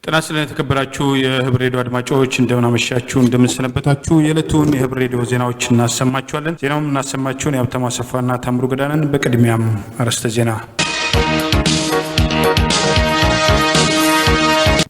ጤና ይስጥልኝ የተከበራችሁ የህብር ሬዲዮ አድማጮች እንደምን አመሻችሁ እንደምን ሰነበታችሁ። የዕለቱን የህብር ሬዲዮ ዜናዎች እናሰማችኋለን። ዜናውን እናሰማችሁን የሀብታሙ አሰፋና ታምሩ ገዳነን። በቅድሚያም አርዕስተ ዜና።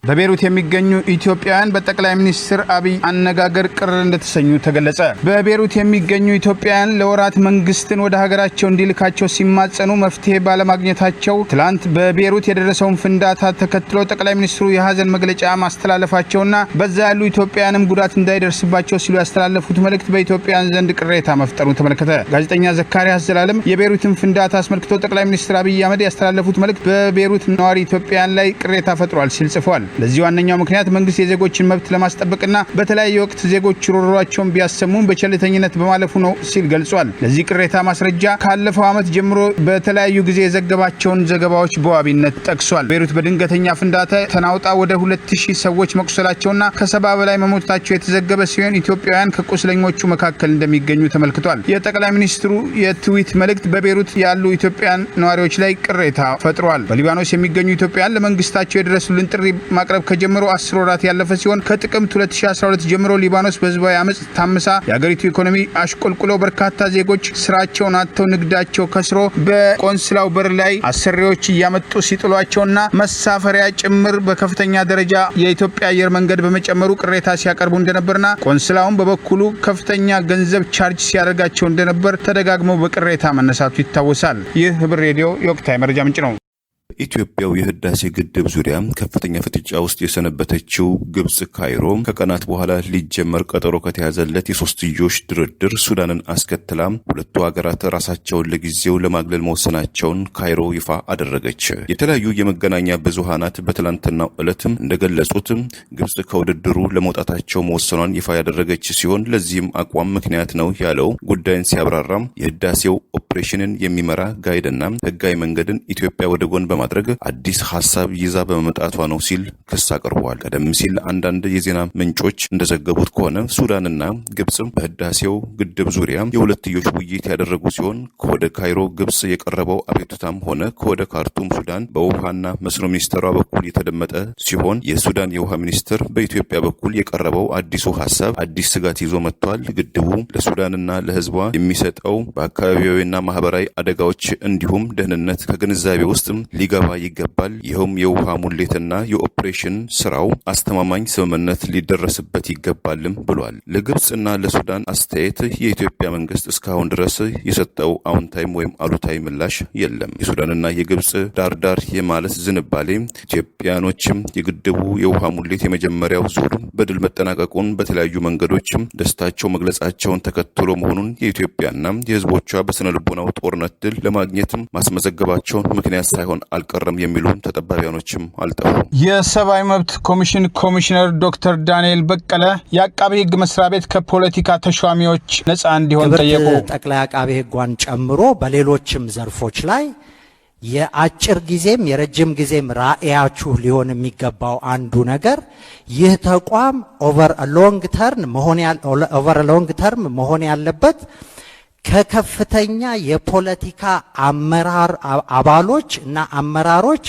በቤሩት የሚገኙ ኢትዮጵያውያን በጠቅላይ ሚኒስትር አብይ አነጋገር ቅር እንደተሰኙ ተገለጸ። በቤሩት የሚገኙ ኢትዮጵያውያን ለወራት መንግስትን ወደ ሀገራቸው እንዲልካቸው ሲማጸኑ መፍትሄ ባለማግኘታቸው ትላንት በቤሩት የደረሰውን ፍንዳታ ተከትሎ ጠቅላይ ሚኒስትሩ የሀዘን መግለጫ ማስተላለፋቸውና በዛ ያሉ ኢትዮጵያውያንም ጉዳት እንዳይደርስባቸው ሲሉ ያስተላለፉት መልእክት በኢትዮጵያውያን ዘንድ ቅሬታ መፍጠሩን ተመለከተ። ጋዜጠኛ ዘካሪያስ ዘላለም የቤሩትን ፍንዳታ አስመልክቶ ጠቅላይ ሚኒስትር አብይ አህመድ ያስተላለፉት መልእክት በቤሩት ነዋሪ ኢትዮጵያውያን ላይ ቅሬታ ፈጥሯል ሲል ጽፏል። ለዚህ ዋነኛው ምክንያት መንግስት የዜጎችን መብት ለማስጠበቅና በተለያየ ወቅት ዜጎች ሮሯቸውን ቢያሰሙም በቸልተኝነት በማለፉ ነው ሲል ገልጿል። ለዚህ ቅሬታ ማስረጃ ካለፈው ዓመት ጀምሮ በተለያዩ ጊዜ የዘገባቸውን ዘገባዎች በዋቢነት ጠቅሷል። ቤሩት በድንገተኛ ፍንዳታ ተናውጣ ወደ 2000 ሰዎች መቁሰላቸውና ከ70 በላይ መሞታቸው የተዘገበ ሲሆን ኢትዮጵያውያን ከቁስለኞቹ መካከል እንደሚገኙ ተመልክቷል። የጠቅላይ ሚኒስትሩ የትዊት መልእክት በቤሩት ያሉ ኢትዮጵያውያን ነዋሪዎች ላይ ቅሬታ ፈጥሯል። በሊባኖስ የሚገኙ ኢትዮጵያውያን ለመንግስታቸው የደረሱልን ጥሪ ማቅረብ ከጀመሩ 10 ወራት ያለፈ ሲሆን ከጥቅምት 2012 ጀምሮ ሊባኖስ በህዝባዊ አመጽ ታምሳ የሀገሪቱ ኢኮኖሚ አሽቆልቁሎ በርካታ ዜጎች ስራቸውን አጥተው ንግዳቸው ከስሮ በቆንስላው በር ላይ አሰሪዎች እያመጡ ሲጥሏቸውና መሳፈሪያ ጭምር በከፍተኛ ደረጃ የኢትዮጵያ አየር መንገድ በመጨመሩ ቅሬታ ሲያቀርቡ እንደነበርና ቆንስላውን በበኩሉ ከፍተኛ ገንዘብ ቻርጅ ሲያደርጋቸው እንደነበር ተደጋግሞ በቅሬታ መነሳቱ ይታወሳል። ይህ ህብር ሬዲዮ የወቅታዊ መረጃ ምንጭ ነው። ኢትዮጵያው የህዳሴ ግድብ ዙሪያ ከፍተኛ ፍጥጫ ውስጥ የሰነበተችው ግብጽ ካይሮ ከቀናት በኋላ ሊጀመር ቀጠሮ ከተያዘለት የሶስትዮሽ ድርድር ሱዳንን አስከትላ ሁለቱ ሀገራት ራሳቸውን ለጊዜው ለማግለል መወሰናቸውን ካይሮ ይፋ አደረገች። የተለያዩ የመገናኛ ብዙሃናት በትላንትናው ዕለትም እንደገለጹት ግብጽ ከውድድሩ ለመውጣታቸው መወሰኗን ይፋ ያደረገች ሲሆን ለዚህም አቋም ምክንያት ነው ያለው ጉዳይን ሲያብራራም የህዳሴው ኦፕሬሽንን የሚመራ ጋይድና ህጋዊ መንገድን ኢትዮጵያ ወደ ጎን ማድረግ አዲስ ሐሳብ ይዛ በመምጣቷ ነው ሲል ክስ አቅርቧል። ቀደም ሲል አንዳንድ የዜና ምንጮች እንደዘገቡት ከሆነ ሱዳንና ግብጽ በህዳሴው ግድብ ዙሪያ የሁለትዮሽ ውይይት ያደረጉ ሲሆን ከወደ ካይሮ ግብጽ የቀረበው አቤቱታም ሆነ ከወደ ካርቱም ሱዳን በውሃና መስኖ ሚኒስትሯ በኩል የተደመጠ ሲሆን የሱዳን የውሃ ሚኒስትር በኢትዮጵያ በኩል የቀረበው አዲሱ ሐሳብ አዲስ ስጋት ይዞ መጥቷል። ግድቡ ለሱዳንና ለህዝቧ የሚሰጠው በአካባቢያዊና ማህበራዊ አደጋዎች እንዲሁም ደህንነት ከግንዛቤ ውስጥ ሊገባ ይገባል። ይኸውም የውሃ ሙሌትና የኦፕሬሽን ስራው አስተማማኝ ስምምነት ሊደረስበት ይገባልም ብሏል። ለግብጽና ለሱዳን አስተያየት የኢትዮጵያ መንግስት እስካሁን ድረስ የሰጠው አዎንታዊም ወይም አሉታዊ ምላሽ የለም። የሱዳንና የግብጽ ዳርዳር የማለት ዝንባሌ ኢትዮጵያኖችም የግድቡ የውሃ ሙሌት የመጀመሪያው ዙር በድል መጠናቀቁን በተለያዩ መንገዶችም ደስታቸው መግለጻቸውን ተከትሎ መሆኑን የኢትዮጵያና የህዝቦቿ በስነ ልቦናው ጦርነት ድል ለማግኘትም ማስመዘገባቸውን ምክንያት ሳይሆን አልቀረም የሚሉ ተጠባቢያኖችም አልጠፉ። የሰብአዊ መብት ኮሚሽን ኮሚሽነር ዶክተር ዳንኤል በቀለ የአቃቤ ህግ መስሪያ ቤት ከፖለቲካ ተሿሚዎች ነፃ እንዲሆን ጠየቁ። ጠቅላይ አቃቤ ህጓን ጨምሮ በሌሎችም ዘርፎች ላይ የአጭር ጊዜም የረጅም ጊዜም ራዕያችሁ ሊሆን የሚገባው አንዱ ነገር ይህ ተቋም ኦቨር ሎንግ ተርም መሆን ያለበት ከከፍተኛ የፖለቲካ አመራር አባሎች እና አመራሮች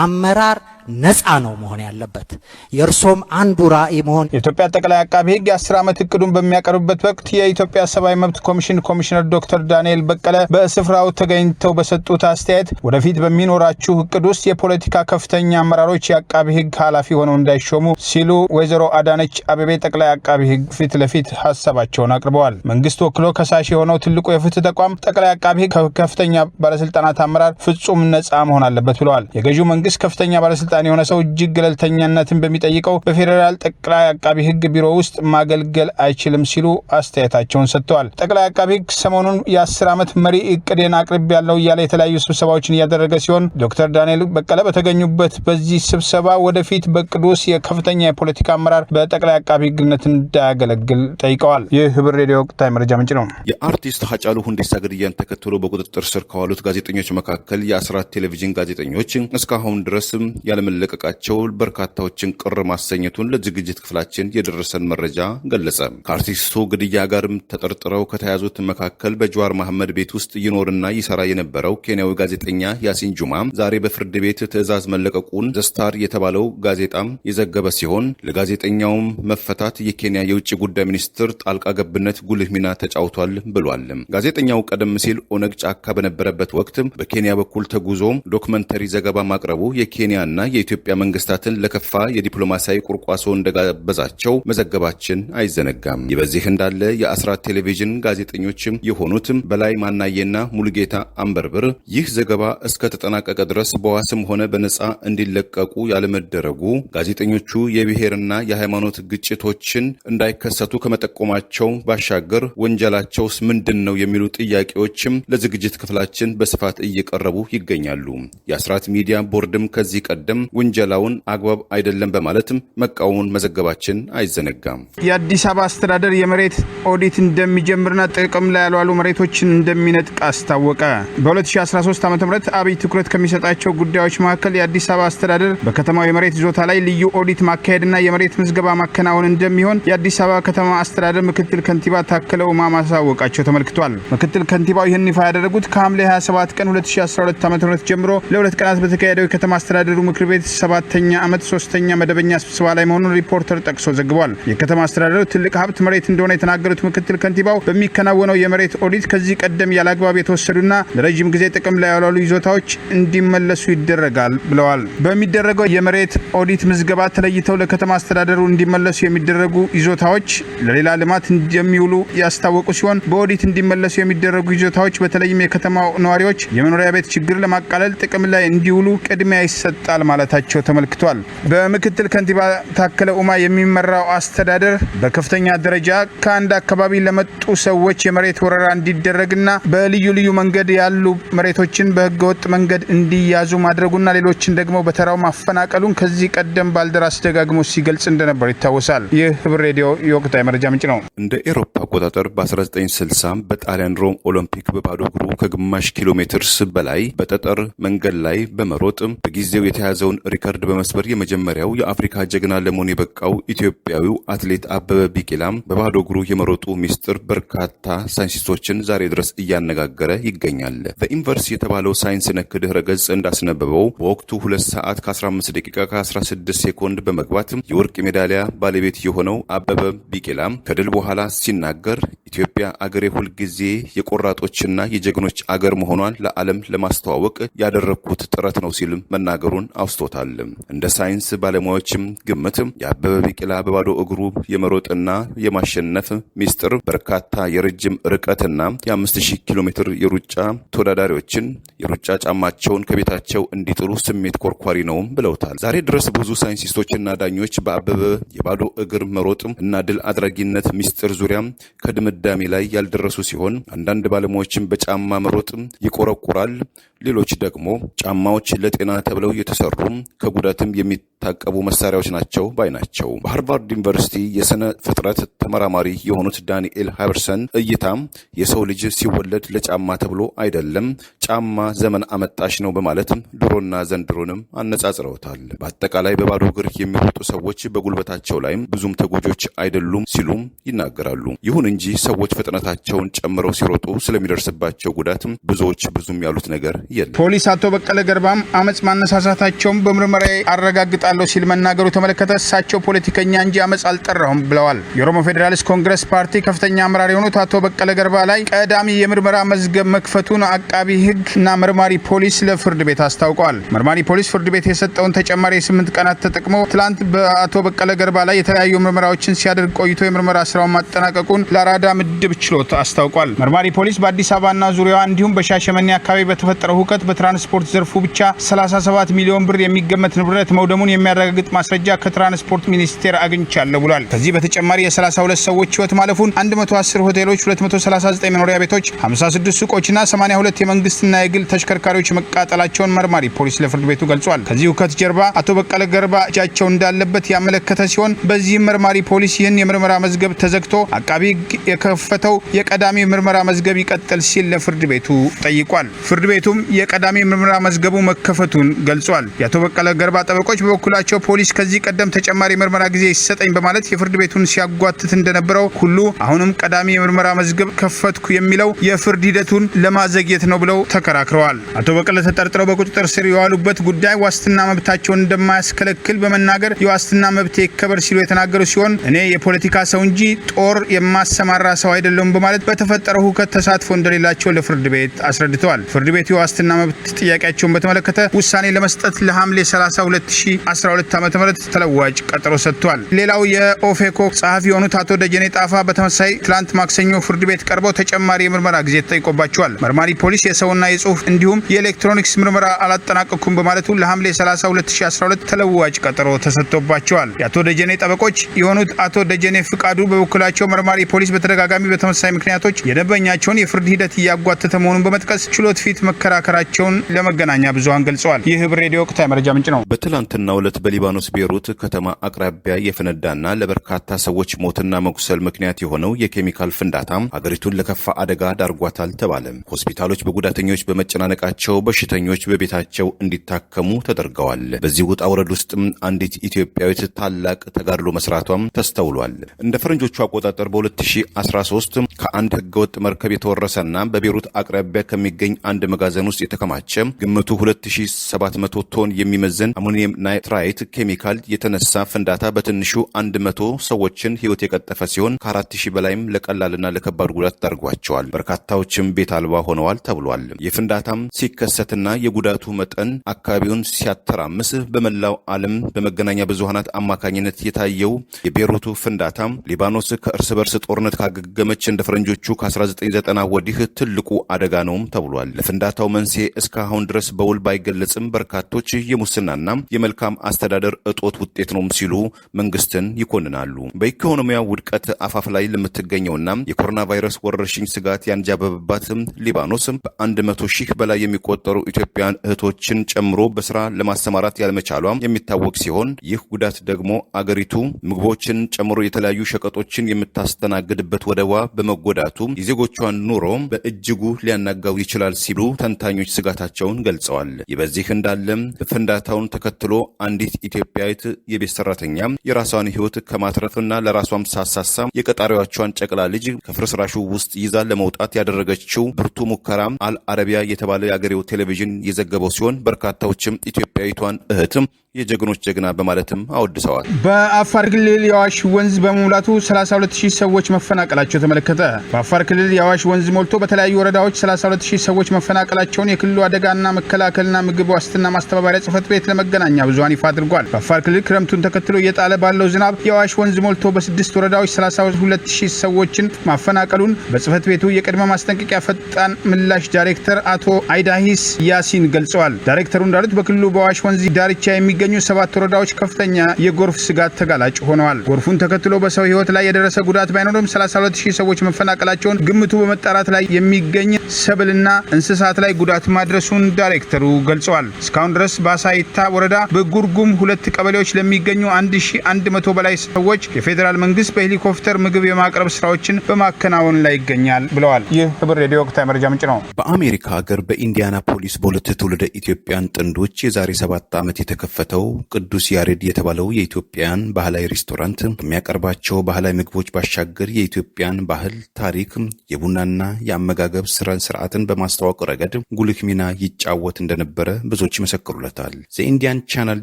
አመራር ነፃ ነው መሆን ያለበት። የእርሶም አንዱ ራዕይ መሆን የኢትዮጵያ ጠቅላይ አቃቤ ህግ የ10 ዓመት እቅዱን በሚያቀርብበት ወቅት የኢትዮጵያ ሰብአዊ መብት ኮሚሽን ኮሚሽነር ዶክተር ዳንኤል በቀለ በስፍራው ተገኝተው በሰጡት አስተያየት ወደፊት በሚኖራችሁ እቅድ ውስጥ የፖለቲካ ከፍተኛ አመራሮች የአቃቤ ህግ ኃላፊ ሆነው እንዳይሾሙ ሲሉ ወይዘሮ አዳነች አቤቤ ጠቅላይ አቃቤ ህግ ፊት ለፊት ሀሳባቸውን አቅርበዋል። መንግስት ወክሎ ከሳሽ የሆነው ትልቁ የፍትህ ተቋም ጠቅላይ አቃቤ ህግ ከከፍተኛ ባለስልጣናት አመራር ፍጹም ነፃ መሆን አለበት ብለዋል። የገዢው መንግስት ከፍተኛ ባለስልጣን የሆነ ሰው እጅግ ገለልተኛነትን በሚጠይቀው በፌዴራል ጠቅላይ አቃቤ ህግ ቢሮ ውስጥ ማገልገል አይችልም ሲሉ አስተያየታቸውን ሰጥተዋል። ጠቅላይ አቃቤ ህግ ሰሞኑን የ10 ዓመት መሪ እቅድን አቅርብ ያለው እያለ የተለያዩ ስብሰባዎችን እያደረገ ሲሆን ዶክተር ዳንኤል በቀለ በተገኙበት በዚህ ስብሰባ ወደፊት በእቅዱ ውስጥ የከፍተኛ የፖለቲካ አመራር በጠቅላይ አቃቤ ህግነት እንዳያገለግል ጠይቀዋል። ይህ ህብር ሬዲዮ ወቅታዊ መረጃ ምንጭ ነው። የአርቲስት ሃጫሉ ሁንዴሳ ግድያን ተከትሎ በቁጥጥር ስር ከዋሉት ጋዜጠኞች መካከል የ14 ቴሌቪዥን ጋዜጠኞች እስካሁን እስካሁን ድረስም ያለመለቀቃቸው በርካታዎችን ቅር ማሰኘቱን ለዝግጅት ክፍላችን የደረሰን መረጃ ገለጸ። ከአርቲስቱ ግድያ ጋርም ተጠርጥረው ከተያዙት መካከል በጀዋር መሐመድ ቤት ውስጥ ይኖርና ይሰራ የነበረው ኬንያዊ ጋዜጠኛ ያሲን ጁማ ዛሬ በፍርድ ቤት ትዕዛዝ መለቀቁን ዘስታር የተባለው ጋዜጣም የዘገበ ሲሆን ለጋዜጠኛውም መፈታት የኬንያ የውጭ ጉዳይ ሚኒስትር ጣልቃ ገብነት ጉልህ ሚና ተጫውቷል ብሏል። ጋዜጠኛው ቀደም ሲል ኦነግ ጫካ በነበረበት ወቅት በኬንያ በኩል ተጉዞ ዶክመንተሪ ዘገባ ማቅረቡ የኬንያና የኢትዮጵያ መንግስታትን ለከፋ የዲፕሎማሲያዊ ቁርቋሶ እንደጋበዛቸው መዘገባችን አይዘነጋም። ይህ በዚህ እንዳለ የአስራት ቴሌቪዥን ጋዜጠኞችም የሆኑት በላይ ማናየና ሙሉጌታ አንበርብር ይህ ዘገባ እስከተጠናቀቀ ድረስ በዋስም ሆነ በነጻ እንዲለቀቁ ያለመደረጉ ጋዜጠኞቹ የብሔርና የሃይማኖት ግጭቶችን እንዳይከሰቱ ከመጠቆማቸው ባሻገር ወንጀላቸውስ ምንድነው የሚሉ ጥያቄዎችም ለዝግጅት ክፍላችን በስፋት እየቀረቡ ይገኛሉ። የአስራት ሚዲያ ቦርድም ከዚህ ቀደም ወንጀላውን አግባብ አይደለም በማለትም መቃወሙን መዘገባችን አይዘነጋም። የአዲስ አበባ አስተዳደር የመሬት ኦዲት እንደሚጀምርና ጥቅም ላይ ያልዋሉ መሬቶችን እንደሚነጥቅ አስታወቀ። በ2013 ዓ.ም አብይ ትኩረት ከሚሰጣቸው ጉዳዮች መካከል የአዲስ አበባ አስተዳደር በከተማው የመሬት ይዞታ ላይ ልዩ ኦዲት ማካሄድና የመሬት ምዝገባ ማከናወን እንደሚሆን የአዲስ አበባ ከተማ አስተዳደር ምክትል ከንቲባ ታከለ ኡማ ማሳወቃቸው ተመልክቷል። ምክትል ከንቲባው ይህን ይፋ ያደረጉት ከሐምሌ 27 ቀን 2012 ዓ.ም ጀምሮ ለሁለት ቀናት በተካሄደው የከተማ አስተዳደሩ ምክር ቤት 7ኛ ዓመት 3ኛ መደበኛ ስብሰባ ላይ መሆኑን ሪፖርተር ጠቅሶ ዘግቧል። የከተማ አስተዳደሩ ትልቅ ሀብት መሬት እንደሆነ የተናገሩት ምክትል ከንቲባው በሚከናወነው የመሬት ኦዲት ከዚህ ቀደም ያለአግባብ የተወሰዱና ለረጅም ጊዜ ጥቅም ላይ ያልዋሉ ይዞታዎች እንዲመለሱ ይደረጋል ብለዋል። በሚደረገው የመሬት ኦዲት ምዝገባ ተለይተው ለከተማ አስተዳደሩ እንዲመለሱ የሚደረጉ ይዞታዎች ለሌላ ልማት እንደሚውሉ ያስታወቁ ሲሆን በኦዲት እንዲመለሱ የሚደረጉ ይዞታዎች በተለይም የከተማው ነዋሪዎች የመኖሪያ ቤት ችግር ለማቃለል ጥቅም ላይ እንዲውሉ ቅድሚያ ይሰጣል ማለታቸው ተመልክቷል። በምክትል ከንቲባ ታከለ ኡማ የሚመራው አስተዳደር በከፍተኛ ደረጃ ከአንድ አካባቢ ለመጡ ሰዎች የመሬት ወረራ እንዲደረግና በልዩ ልዩ መንገድ ያሉ መሬቶችን በህገወጥ መንገድ እንዲያዙ ማድረጉና ሌሎችን ደግሞ በተራው ማፈናቀሉን ከዚህ ቀደም ባልደራስ ደጋግሞ ሲገልጽ እንደነበር ይታወሳል። ይህ ህብር ሬዲዮ የወቅታዊ መረጃ ምንጭ ነው። እንደ ኤሮፓ አቆጣጠር በ1960 በጣሊያን ሮም ኦሎምፒክ በባዶ እግሩ ከግማሽ ኪሎ ሜትርስ በላይ በጠጠር መንገድ ላይ በመሮጥ በጊዜው የተያዘውን ሪከርድ በመስበር የመጀመሪያው የአፍሪካ ጀግና ለመሆን የበቃው ኢትዮጵያዊው አትሌት አበበ ቢቂላም በባዶ እግሩ የመሮጡ ሚስጥር በርካታ ሳይንቲስቶችን ዛሬ ድረስ እያነጋገረ ይገኛል። በኢንቨርስ የተባለው ሳይንስ ነክ ድህረ ገጽ እንዳስነበበው በወቅቱ 2 ሰዓት ከ15 ደቂቃ ከ16 ሴኮንድ በመግባት የወርቅ ሜዳሊያ ባለቤት የሆነው አበበ ቢቂላ ከድል በኋላ ሲናገር ኢትዮጵያ አገሬ ሁልጊዜ የቆራጦችና የጀግኖች አገር መሆኗን ለዓለም ለማስተዋወቅ ያደረኩት ጥረት ነው ሲል መናገሩን አውስቶታል። እንደ ሳይንስ ባለሙያዎችም ግምት የአበበ ቢቂላ በባዶ እግሩ የመሮጥና የማሸነፍ ሚስጥር በርካታ የረጅም ርቀትና የ5000 ኪሎ ሜትር የሩጫ ተወዳዳሪዎችን የሩጫ ጫማቸውን ከቤታቸው እንዲጥሉ ስሜት ኮርኳሪ ነው ብለውታል። ዛሬ ድረስ ብዙ ሳይንቲስቶችና ዳኞች በአበበ የባዶ እግር መሮጥ እና ድል አድራጊነት ሚስጥር ዙሪያ ከድምዳሜ ላይ ያልደረሱ ሲሆን አንዳንድ ባለሙያዎችም በጫማ መሮጥ ይቆረቁራል፣ ሌሎች ደግሞ ጫማዎች ለጤና ተብለው የተሰሩ ከጉዳትም የሚታቀቡ መሳሪያዎች ናቸው ባይ ናቸው። በሃርቫርድ ዩኒቨርሲቲ የስነ ፍጥረት ተመራማሪ የሆኑት ዳንኤል ሃይበርሰን እይታም የሰው ልጅ ሲወለድ ለጫማ ተብሎ አይደለም፣ ጫማ ዘመን አመጣሽ ነው በማለትም ድሮና ዘንድሮንም አነጻጽረውታል። በአጠቃላይ በባዶ እግር የሚሮጡ ሰዎች በጉልበታቸው ላይም ብዙም ተጎጆች አይደሉም ሲሉም ይናገራሉ። ይሁን እንጂ ሰዎች ፍጥነታቸውን ጨምረው ሲሮጡ ስለሚደርስባቸው ጉዳትም ብዙዎች ብዙም ያሉት ነገር የለም። ፖሊስ አቶ በቀለ ገርባም አመጽ ማነሳሳታቸውን በምርመራ አረጋግጣለሁ ሲል መናገሩ ተመለከተ። እሳቸው ፖለቲከኛ እንጂ አመጽ አልጠራሁም ብለዋል። የኦሮሞ ፌዴራሊስት ኮንግረስ ፓርቲ ከፍተኛ አመራር የሆኑት አቶ በቀለ ገርባ ላይ ቀዳሚ የምርመራ መዝገብ መክፈቱን አቃቢ ህግና መርማሪ ፖሊስ ለፍርድ ቤት አስታውቀዋል። መርማሪ ፖሊስ ፍርድ ቤት የሰጠውን ተጨማሪ 8 ቀናት ተጠቅሞ ትላንት በአቶ በቀለ ገርባ ላይ የተለያዩ ምርመራዎችን ሲያደርግ ቆይቶ የምርመራ ስራውን ማጠናቀቁን ለአራዳ ምድብ ችሎት አስታውቋል። መርማሪ ፖሊስ በአዲስ አበባና ዙሪያዋ እንዲሁም በሻሸመኔ አካባቢ በተፈጠረው ሁከት በትራንስፖርት ዘርፉ ብቻ 37 ሚሊዮን ብር የሚገመት ንብረት መውደሙን የሚያረጋግጥ ማስረጃ ከትራንስፖርት ሚኒስቴር አግኝቻለሁ ብሏል። ከዚህ በተጨማሪ የ32 ሰዎች ህይወት ማለፉን፣ 110 ሆቴሎች፣ 239 መኖሪያ ቤቶች፣ 56 ሱቆችና 82 የመንግስትና የግል ተሽከርካሪዎች መቃጠላቸውን መርማሪ ፖሊስ ለፍርድ ቤቱ ገልጿል። ከዚህ ሁከት ጀርባ አቶ በቀለ ገርባ እጃቸው እንዳለበት ያመለከተ ሲሆን በዚህም መርማሪ ፖሊስ ይህን የምርመራ መዝገብ ተዘግቶ አቃቢ ህግ የከፈተው የቀዳሚ ምርመራ መዝገብ ይቀጥል ሲል ለፍርድ ቤቱ ጠይቋል። ፍርድ ቤቱም የቀዳሚ ምርመራ መዝገቡ መከፈቱ መለየቱን ገልጿል። የአቶ በቀለ ገርባ ጠበቆች በበኩላቸው ፖሊስ ከዚህ ቀደም ተጨማሪ ምርመራ ጊዜ ይሰጠኝ በማለት የፍርድ ቤቱን ሲያጓትት እንደነበረው ሁሉ አሁንም ቀዳሚ የምርመራ መዝገብ ከፈትኩ የሚለው የፍርድ ሂደቱን ለማዘግየት ነው ብለው ተከራክረዋል። አቶ በቀለ ተጠርጥረው በቁጥጥር ስር የዋሉበት ጉዳይ ዋስትና መብታቸውን እንደማያስከለክል በመናገር የዋስትና መብቴ ይከበር ሲሉ የተናገሩ ሲሆን እኔ የፖለቲካ ሰው እንጂ ጦር የማሰማራ ሰው አይደለም በማለት በተፈጠረው ሁከት ተሳትፎ እንደሌላቸው ለፍርድ ቤት አስረድተዋል። ፍርድ ቤቱ የዋስትና መብት ጥያቄያቸውን በተመለከተ ውሳኔ ለመስጠት ለሐምሌ 30 2012 ዓ.ም ተለዋጭ ቀጠሮ ሰጥቷል። ሌላው የኦፌኮ ጸሐፊ የሆኑት አቶ ደጀኔ ጣፋ በተመሳሳይ ትላንት ማክሰኞ ፍርድ ቤት ቀርበው ተጨማሪ የምርመራ ጊዜ ተጠይቆባቸዋል። መርማሪ ፖሊስ የሰውና የጽሁፍ እንዲሁም የኤሌክትሮኒክስ ምርመራ አላጠናቀኩም በማለቱ ለሐምሌ 30 2012 ተለዋጭ ቀጠሮ ተሰጥቶባቸዋል። የአቶ ደጀኔ ጠበቆች የሆኑት አቶ ደጀኔ ፍቃዱ በበኩላቸው መርማሪ ፖሊስ በተደጋጋሚ በተመሳሳይ ምክንያቶች የደንበኛቸውን የፍርድ ሂደት እያጓተተ መሆኑን በመጥቀስ ችሎት ፊት መከራከራቸውን ለመገናኛ ብዙሃን ገልጸዋል። ይህ ህብር ሬዲዮ ወቅታዊ መረጃ ምንጭ ነው። በትላንትናው ዕለት በሊባኖስ ቤይሩት ከተማ አቅራቢያ የፈነዳና ለበርካታ ሰዎች ሞትና መቁሰል ምክንያት የሆነው የኬሚካል ፍንዳታ ሀገሪቱን ለከፋ አደጋ ዳርጓታል ተባለ። ሆስፒታሎች በጉዳተኞች በመጨናነቃቸው በሽተኞች በቤታቸው እንዲታከሙ ተደርገዋል። በዚህ ውጣ ውረድ ውስጥ አንዲት ኢትዮጵያዊት ታላቅ ተጋድሎ መስራቷም ተስተውሏል። እንደ ፈረንጆቹ አቆጣጠር በ2013 ከአንድ ህገወጥ መርከብ የተወረሰና በቤይሩት አቅራቢያ ከሚገኝ አንድ መጋዘን ውስጥ የተከማቸ ግምቱ 2700 ቶን የሚመዘን አሞኒየም ናይትራይት ኬሚካል የተነሳ ፍንዳታ በትንሹ 100 ሰዎችን ህይወት የቀጠፈ ሲሆን ከ4000 በላይም ለቀላልና ለከባድ ጉዳት ዳርጓቸዋል። በርካታዎችም ቤት አልባ ሆነዋል ተብሏል። የፍንዳታም ሲከሰትና የጉዳቱ መጠን አካባቢውን ሲያተራምስ በመላው ዓለም በመገናኛ ብዙሃናት አማካኝነት የታየው የቤይሩቱ ፍንዳታ ሊባኖስ ከእርስ በርስ ጦርነት ካገገመች እንደ ፈረንጆቹ ከ1990 ወዲህ ትልቁ አደጋ ነውም ተብሏል። ለፍንዳታው መንስኤ እስካሁን ድረስ በውል ባይገለጽም በርካቶች የሙስናና የመልካም አስተዳደር እጦት ውጤት ነው ሲሉ መንግስትን ይኮንናሉ። በኢኮኖሚያ ውድቀት አፋፍ ላይ ለምትገኘውና የኮሮና ቫይረስ ወረርሽኝ ስጋት ያንጃበበባት ሊባኖስ በ100,000 በላይ የሚቆጠሩ ኢትዮጵያውያን እህቶችን ጨምሮ በስራ ለማሰማራት ያለመቻሏ የሚታወቅ ሲሆን ይህ ጉዳት ደግሞ አገሪቱ ምግቦችን ጨምሮ የተለያዩ ሸቀጦችን የምታስተናግድበት ወደቧ በመጎዳቱ የዜጎቿን ኑሮ በእጅጉ ሊያናጋው ይችላል ሲሉ ተንታኞች ስጋታቸውን ገልጸዋል። ይህ በዚህ እንዳለም ፍንዳታውን ተከትሎ አንዲት ኢትዮጵያዊት የቤት ሰራተኛ የራሷን ህይወት ከማትረፍና ለራሷም ሳሳሳ የቀጣሪዎቿን ጨቅላ ልጅ ከፍርስራሹ ውስጥ ይዛ ለመውጣት ያደረገችው ብርቱ ሙከራ አልአረቢያ የተባለ የአገሬው ቴሌቪዥን የዘገበው ሲሆን በርካታዎችም ኢትዮጵያዊቷን እህትም የጀግኖች ጀግና በማለትም አወድሰዋል። በአፋር ክልል የአዋሽ ወንዝ በመሙላቱ 32000 ሰዎች መፈናቀላቸው ተመለከተ። በአፋር ክልል የአዋሽ ወንዝ ሞልቶ በተለያዩ ወረዳዎች 32000 ሰዎች መፈናቀላቸውን የክልሉ አደጋና መከላከልና ምግብ ዋስትና ማስተባበሪያ ጽሕፈት ቤት ለመገናኛ ብዙሃን ይፋ አድርጓል። በአፋር ክልል ክረምቱን ተከትሎ እየጣለ ባለው ዝናብ የአዋሽ ወንዝ ሞልቶ በ6 ወረዳዎች 32000 ሰዎችን ማፈናቀሉን በጽሕፈት ቤቱ የቅድመ ማስጠንቀቂያ ፈጣን ምላሽ ዳይሬክተር አቶ አይዳሂስ ያሲን ገልጸዋል። ዳይሬክተሩ እንዳሉት በክልሉ በአዋሽ ወንዝ ዳርቻ የሚገኙ 7 ወረዳዎች ከፍተኛ የጎርፍ ስጋት ተጋላጭ ሆነዋል። ጎርፉን ተከትሎ በሰው ሕይወት ላይ የደረሰ ጉዳት ባይኖርም 32000 ሰዎች መፈናቀላቸውን ግምቱ በመጣራት ላይ የሚገኝ ሰብልና እንስሳት ላይ ጉዳት ማድረሱን ዳይሬክተሩ ገልጸዋል። እስካሁን ድረስ በአሳይታ ወረዳ በጉርጉም 2 ቀበሌዎች ለሚገኙ 1100 በላይ ሰዎች የፌዴራል መንግስት በሄሊኮፕተር ምግብ የማቅረብ ስራዎችን በማከናወን ላይ ይገኛል ብለዋል። ይህ ህብር ሬዲዮ ወቅታዊ መረጃ ምንጭ ነው። በአሜሪካ ሀገር በኢንዲያናፖሊስ በሁለት ትውልደ ኢትዮጵያን ጥንዶች የዛሬ 7 ዓመት የተከፈተው ቅዱስ ያሬድ የተባለው የኢትዮጵያን ባህላዊ ሬስቶራንት ከሚያቀርባቸው ባህላዊ ምግቦች ባሻገር የኢትዮጵያን ባህል፣ ታሪክ፣ የቡናና የአመጋገብ ስርዓትን በማስተዋወቅ ረገድ ጉልህ ሚና ይጫወት እንደነበረ ብዙዎች ይመሰክሩለታል። ዘኢንዲያን ቻናል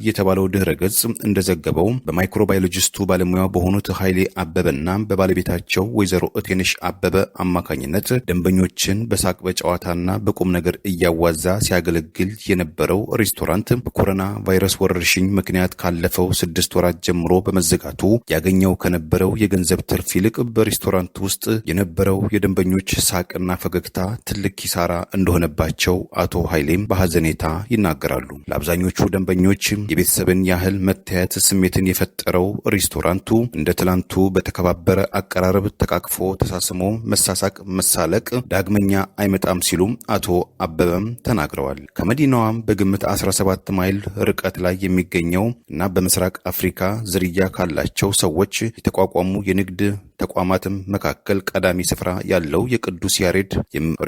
የተባለው ድህረ ገጽ እንደዘገበው በማይክሮባዮሎጂስቱ ባለሙያ በሆኑት ኃይሌ አበበና በባለቤታቸው ወይዘሮ እቴነሽ አበበ አማካኝነት ደንበኞችን በሳቅ በጨዋታና በቁም ነገር እያዋዛ ሲያገለግል የነበረው ሬስቶራንት በኮሮና ቫይረስ ወረርሽኝ ምክንያት ካለፈው 6 ወራት ጀምሮ በመዘጋቱ ያገኘው ከነበረው የገንዘብ ትርፍ ይልቅ በሬስቶራንት ውስጥ የነበረው የደንበኞች ሳቅና ፈገግታ ትልቅ ኪሳራ እንደሆነባቸው አቶ ኃይሌም በሐዘኔታ ይናገራሉ። ለአብዛኞቹ ደንበኞች የቤተሰብን ያህል መተያየት ስሜትን የፈጠረው ሬስቶራንቱ እንደ ትላንቱ በተከባበረ አቀራረብ ተቃቅፎ ተሳስሞ መሳሳቅ፣ መሳለቅ ዳግመኛ አይመጣም ሲሉም አቶ አበበም ተናግረዋል። ከመዲናዋም በግምት 17 ማይል ርቀት ላይ የሚገኘው እና በምስራቅ አፍሪካ ዝርያ ካላቸው ሰዎች የተቋቋሙ የንግድ ተቋማትም መካከል ቀዳሚ ስፍራ ያለው የቅዱስ ያሬድ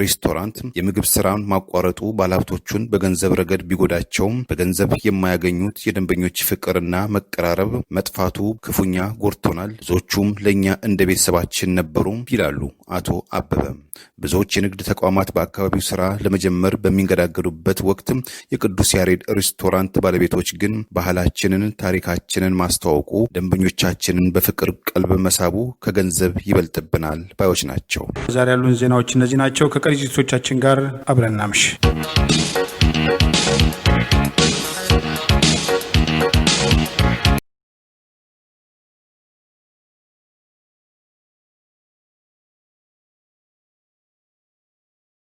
ሬስቶራንት የምግብ ስራን ማቋረጡ ባለሀብቶቹን በገንዘብ ረገድ ቢጎዳቸውም በገንዘብ የማያገኙት የደንበኞች ፍቅርና መቀራረብ መጥፋቱ ክፉኛ ጎድቶናል። ብዙዎቹም ለእኛ እንደ ቤተሰባችን ነበሩ ይላሉ አቶ አበበ። ብዙዎች የንግድ ተቋማት በአካባቢው ስራ ለመጀመር በሚንገዳገዱበት ወቅት የቅዱስ ያሬድ ሬስቶራንት ባለቤቶች ግን ባህላችንን፣ ታሪካችንን ማስተዋወቁ፣ ደንበኞቻችንን በፍቅር ቀልብ መሳቡ ከገንዘብ ይበልጥብናል ባዮች ናቸው። ዛሬ ያሉን ዜናዎች እነዚህ ናቸው። ከቀሪ ዝግጅቶቻችን ጋር አብረን እናምሽ።